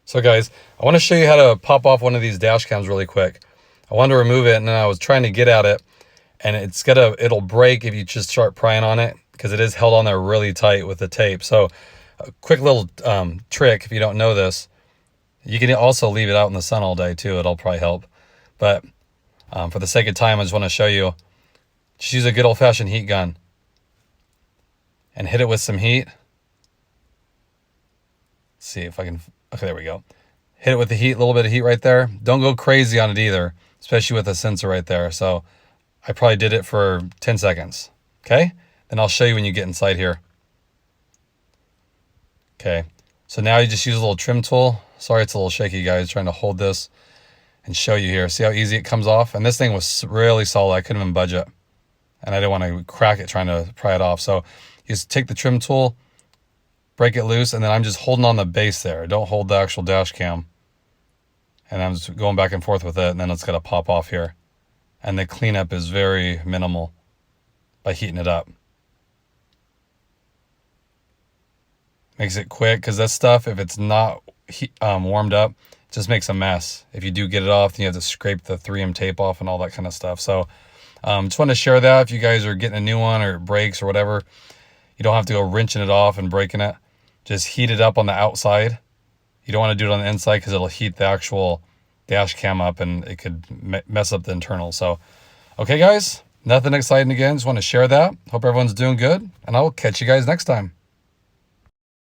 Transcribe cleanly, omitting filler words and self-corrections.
So guys, I want to show you how to pop off one of these dash cams really quick. I wanted to remove it and then I was trying to get at it and it'll break if you just start prying on it because it is held on there really tight with the tape. So a quick little trick, if you don't know this, you can also leave it out in the sun all day too. It'll probably help. But for the sake of time, I just want to show you, just use a good old fashioned heat gun and hit it with some heat. Let's see if I can, okay, there we go. Hit it with the heat, a little bit of heat right there. Don't go crazy on it either, especially with the sensor right there. So I probably did it for 10 seconds. Okay, then I'll show you when you get inside here. Okay, so now you just use a little trim tool. Sorry, it's a little shaky, guys, trying to hold this and show you here. See how easy it comes off? And this thing was really solid. I couldn't even budge it. And I didn't want to crack it trying to pry it off. So you just take the trim tool, break it loose, and then I'm just holding on the base there. Don't hold the actual dash cam. And I'm just going back and forth with it, and then it's got to pop off here. And the cleanup is very minimal by heating it up. Makes it quick, because that stuff, if it's not warmed up, it just makes a mess. If you do get it off, then you have to scrape the 3M tape off and all that kind of stuff. So just want to share that. If you guys are getting a new one or it breaks or whatever, you don't have to go wrenching it off and breaking it. Just heat it up on the outside. You don't want to do it on the inside because it'll heat the actual dash cam up and it could mess up the internal. So, okay guys, nothing exciting again. Just want to share that. Hope everyone's doing good, and I will catch you guys next time.